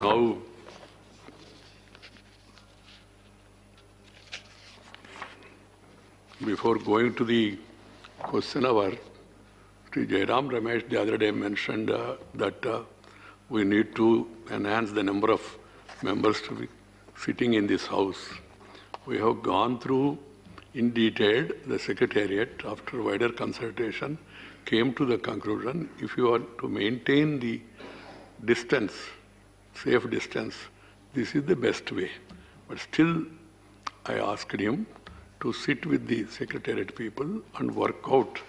Now, before going to the question hour, Sri Jairam Ramesh the other day mentioned that we need to enhance the number of members to be sitting in this house. We have gone through in detail. The Secretariat, after wider consultation, came to the conclusion if you are to maintain the distance, safe distance, this is the best way. But still, I asked him to sit with the Secretariat people and work out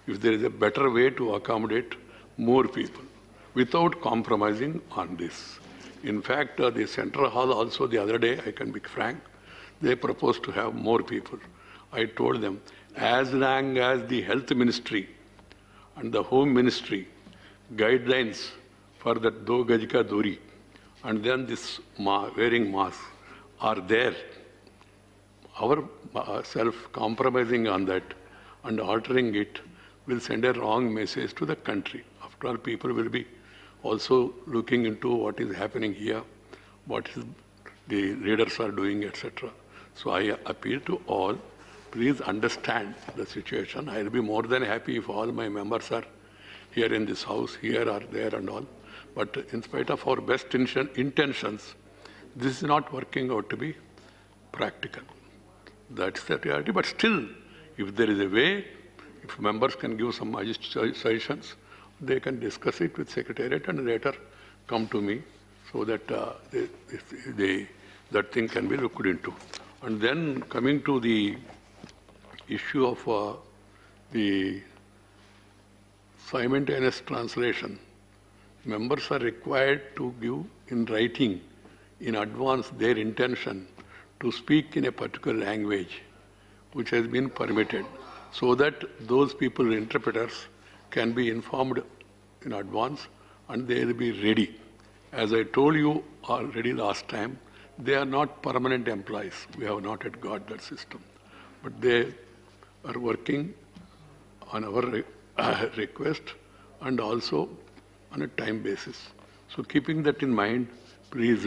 if there is a better way to accommodate more people without compromising on this. In fact, the Central Hall also the other day, I can be frank, they proposed to have more people. I told them, as long as the Health Ministry and the Home Ministry guidelines for that do gaj ka duri and then this wearing mask are there, our self-compromising on that and altering it will send a wrong message to the country. After all, people will be also looking into what is happening here, what is the leaders are doing, etc. So I appeal to all, please understand the situation. I will be more than happy if all my members are here in this house, here or there and all. But in spite of our best intentions, this is not working out to be practical. That's the reality. But still, if there is a way, if members can give some suggestions, they can discuss it with Secretariat and later come to me so that that thing can be looked into. And then coming to the issue of the simultaneous translation, members are required to give in writing in advance their intention to speak in a particular language which has been permitted, so that those people, interpreters, can be informed in advance and they will be ready. As I told you already last time, they are not permanent employees. We have not yet got that system. But they are working on our request and also on a time basis. So keeping that in mind, please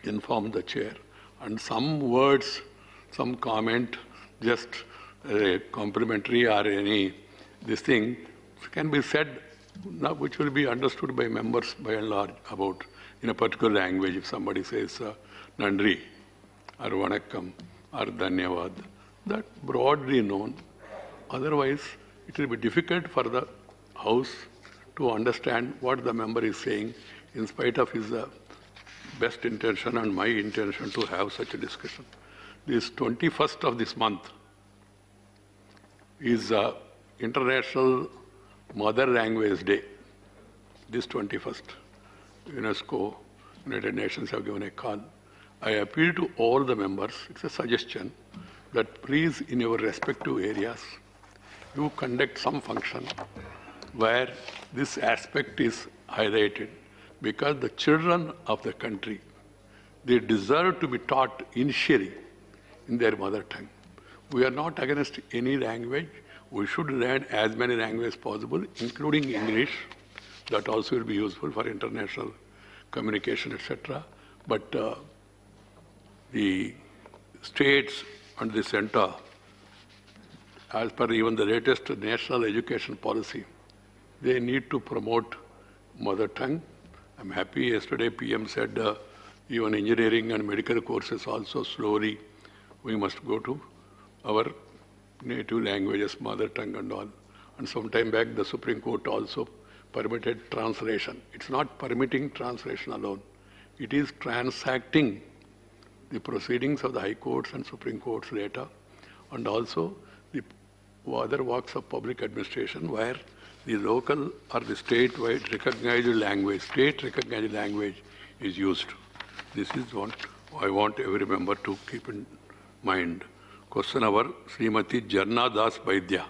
inform the chair. And some words, some comment, just complimentary or any this thing can be said, which will be understood by members by and large about in a particular language. If somebody says Nandri or Vanakkam or Dhanyavad, that broadly known. Otherwise, it will be difficult for the House to understand what the member is saying in spite of his best intention and my intention to have such a discussion. This 21st of this month is International Mother Language Day. This 21st, UNESCO, United Nations have given a call. I appeal to all the members, it's a suggestion, that please in your respective areas, you conduct some function where this aspect is highlighted, because the children of the country, they deserve to be taught initially in their mother tongue. We are not against any language. We should learn as many languages as possible, including English. That also will be useful for international communication, etc. But the states and the center, as per even the latest national education policy, they need to promote mother tongue. I'm happy yesterday PM said even engineering and medical courses also slowly we must go to our native languages, mother tongue and all. And some time back the Supreme Court also permitted translation. It's not permitting translation alone. It is transacting the proceedings of the High Courts and Supreme Courts later, and also the other walks of public administration where the local or the state-wide recognized language, state-recognized language is used. This is what I want every member to keep in mind. Question hour, Srimati Jarna Das Vaidya.